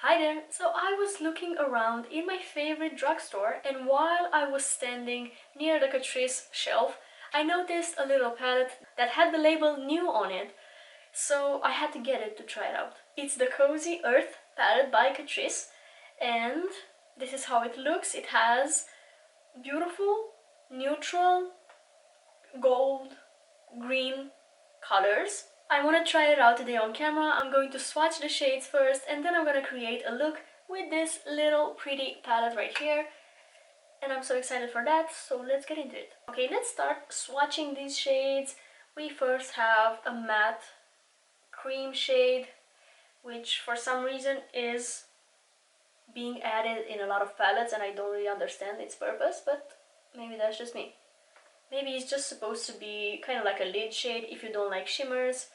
Hi there! So I was looking around in my favorite drugstore, and while I was standing near the Catrice shelf, I noticed a little palette that had the label new on it, so I had to get it to try it out. It's the Cozy Earth palette by Catrice, and this is how it looks. It has beautiful, neutral, gold, green colors. I want to try it out today on camera. I'm going to swatch the shades first, and then I'm going to create a look with this little pretty palette right here. And I'm so excited for that, so let's get into it. Okay, let's start swatching these shades. We first have a matte cream shade, which for some reason is being added in a lot of palettes, and I don't really understand its purpose, but maybe that's just me. Maybe it's just supposed to be kind of like a lid shade if you don't like shimmers,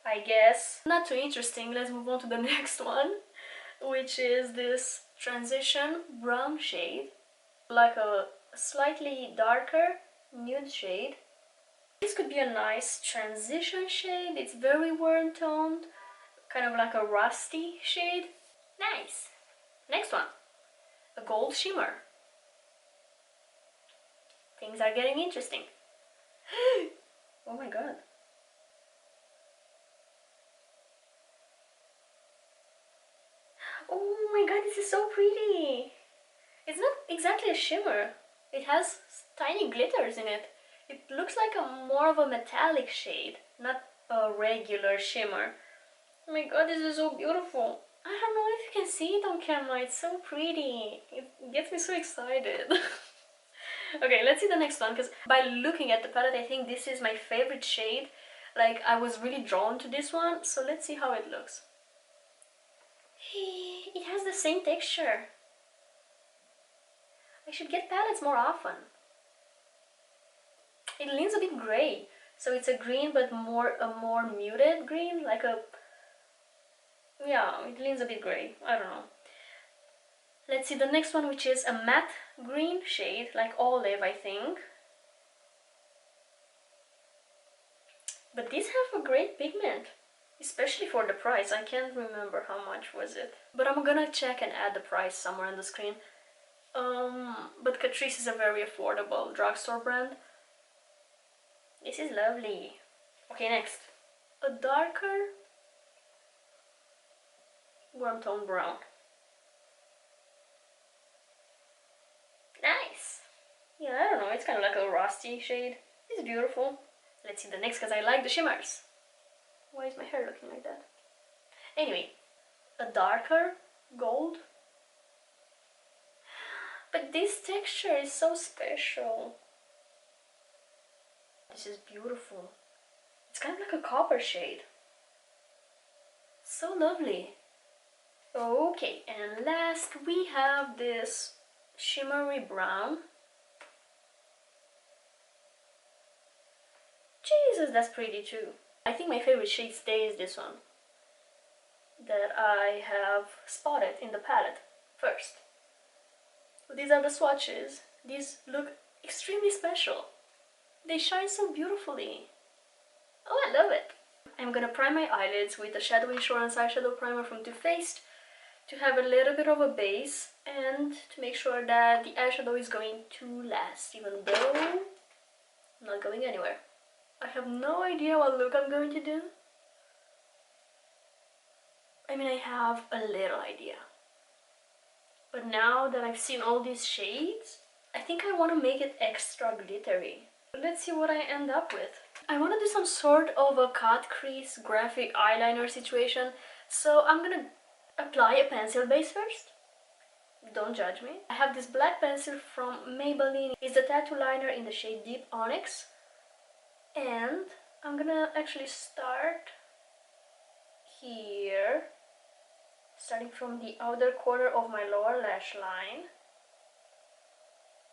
I guess. Not too interesting. Let's move on to the next one, which is this transition brown shade, like a slightly darker nude shade. This could be a nice transition shade. It's very warm toned, kind of like a rusty shade. Nice. Next one, a gold shimmer. Things are getting interesting. Oh my god. Oh my god, this is so pretty. It's not exactly a shimmer. It has tiny glitters in it. It looks like a more of a metallic shade, not a regular shimmer. Oh my god, this is so beautiful. I don't know if you can see it on camera. It's so pretty. It gets me so excited. Okay, let's see the next one, because by looking at the palette, I think this is my favorite shade. Like, I was really drawn to this one, so let's see how it looks. It has the same texture. I should get palettes more often. It leans a bit gray, so it's a green but a more muted green, like a... yeah, it leans a bit gray. I don't know. Let's see the next one, which is a matte green shade, like olive, I think. But these have a great pigment, especially for the price. I can't remember how much was it, but I'm gonna check and add the price somewhere on the screen. But Catrice is a very affordable drugstore brand. This is lovely. Okay, next, a darker warm tone brown. Nice. Yeah, I don't know, it's kind of like a rusty shade. It's beautiful. Let's see the next, because I like the shimmers. Why is my hair looking like that? Anyway, a darker gold. But this texture is so special. This is beautiful. It's kind of like a copper shade. So lovely. Okay, and last we have this shimmery brown. Jesus, that's pretty too. I think my favorite shade stays this one that I have spotted in the palette first. These are the swatches. These look extremely special. They shine so beautifully. Oh, I love it. I'm gonna prime my eyelids with the Shadow Insurance eyeshadow primer from Too Faced to have a little bit of a base and to make sure that the eyeshadow is going to last, even though I'm not going anywhere. I have no idea what look I'm going to do. I mean, I have a little idea. But now that I've seen all these shades, I think I want to make it extra glittery. Let's see what I end up with. I want to do some sort of a cut crease graphic eyeliner situation, so I'm gonna apply a pencil base first. Don't judge me. I have this black pencil from Maybelline. It's the tattoo liner in the shade Deep Onyx. And I'm gonna actually start here, starting from the outer corner of my lower lash line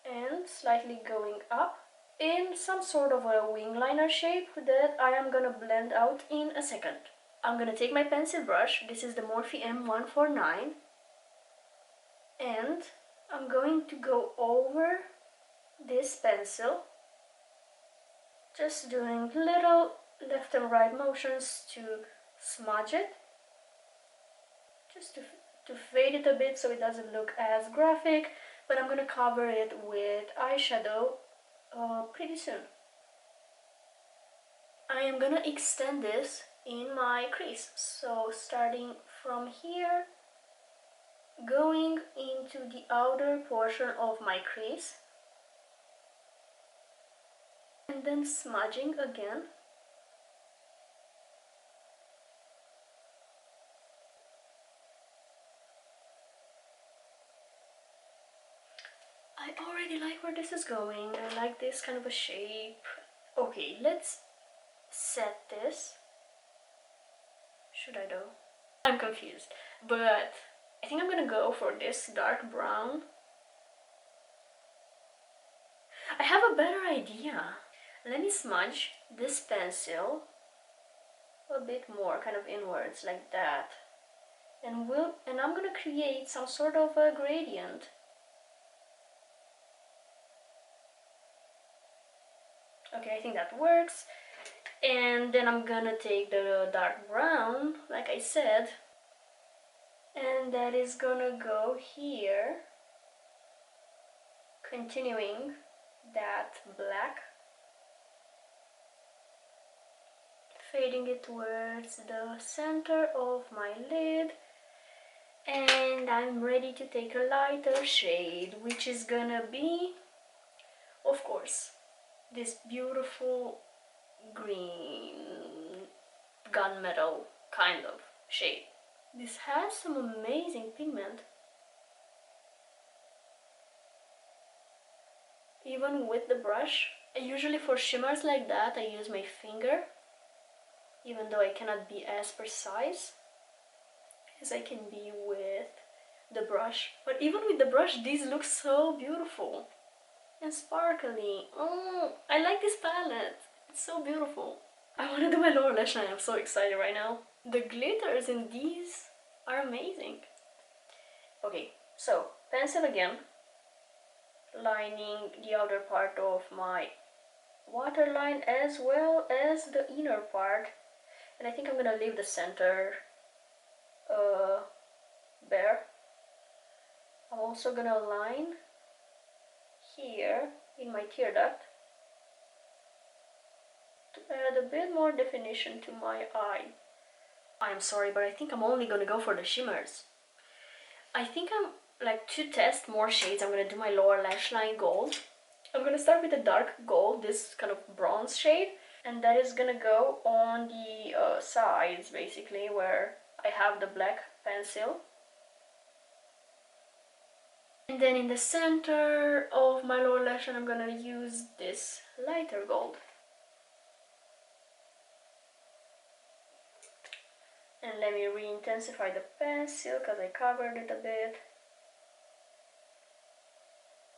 and slightly going up in some sort of a wing liner shape that I am gonna blend out in a second. I'm gonna take my pencil brush, this is the Morphe M149, and I'm going to go over this pencil, just doing little left and right motions to smudge it, just to to fade it a bit so it doesn't look as graphic, but I'm gonna cover it with eyeshadow pretty soon. I am gonna extend this in my crease, so starting from here, going into the outer portion of my crease, and then smudging again. I already like where this is going. I like this kind of a shape. Okay, let's set this. Should I though? I'm confused, but I think I'm gonna go for this dark brown. I have a better idea. Let me smudge this pencil a bit more, kind of inwards like that. And I'm gonna create some sort of a gradient. Okay, I think that works. And then I'm gonna take the dark brown, like I said, and that is gonna go here, continuing that black, fading it towards the center of my lid. And I'm ready to take a lighter shade, which is gonna be, of course, this beautiful green gunmetal kind of shade. This has some amazing pigment, even with the brush. Usually for shimmers like that I use my finger, even though I cannot be as precise as I can be with the brush. But even with the brush, these look so beautiful and sparkly. Oh, I like this palette. It's so beautiful. I want to do my lower lash line. I'm so excited right now. The glitters in these are amazing. Okay, so pencil again, lining the outer part of my waterline as well as the inner part. And I think I'm gonna leave the center bare. I'm also gonna line here in my tear duct to add a bit more definition to my eye. I'm sorry, but I think I'm only gonna go for the shimmers. I think I'm like, to test more shades, I'm gonna do my lower lash line gold. I'm gonna start with the dark gold, this kind of bronze shade, and that is gonna go on the sides, basically, where I have the black pencil. And then in the center of my lower lash line, I'm gonna use this lighter gold. And let me re-intensify the pencil because I covered it a bit.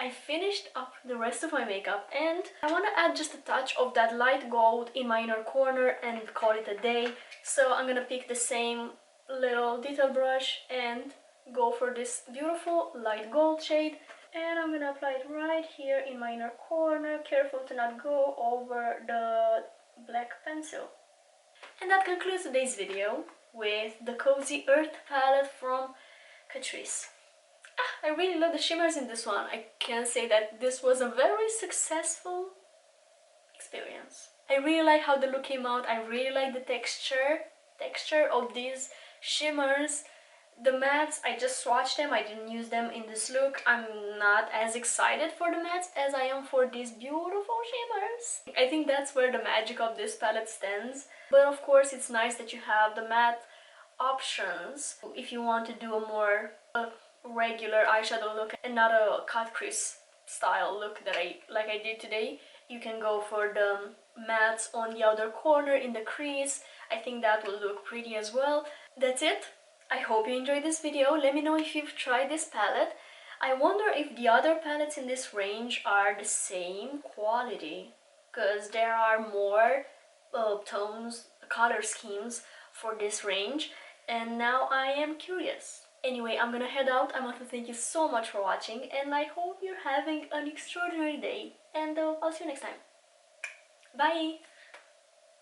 I finished up the rest of my makeup and I want to add just a touch of that light gold in my inner corner and call it a day. So I'm gonna pick the same little detail brush and go for this beautiful light gold shade, and I'm gonna apply it right here in my inner corner, careful to not go over the black pencil. And that concludes today's video with the Cozy Earth palette from Catrice. I really love the shimmers in this one. I can say that this was a very successful experience. I really like how the look came out. I really like the texture of these shimmers. The mattes, I just swatched them. I didn't use them in this look. I'm not as excited for the mattes as I am for these beautiful shimmers. I think that's where the magic of this palette stands. But of course, it's nice that you have the matte options if you want to do a more regular eyeshadow look and not a cut crease style look that I did today. You can go for the mattes on the outer corner in the crease. I think that will look pretty as well. That's it. I hope you enjoyed this video. Let me know if you've tried this palette. I wonder if the other palettes in this range are the same quality, because there are more tones, color schemes for this range, and now I am curious. Anyway, I'm gonna head out. I want to thank you so much for watching, and I hope you're having an extraordinary day, and I'll see you next time. Bye!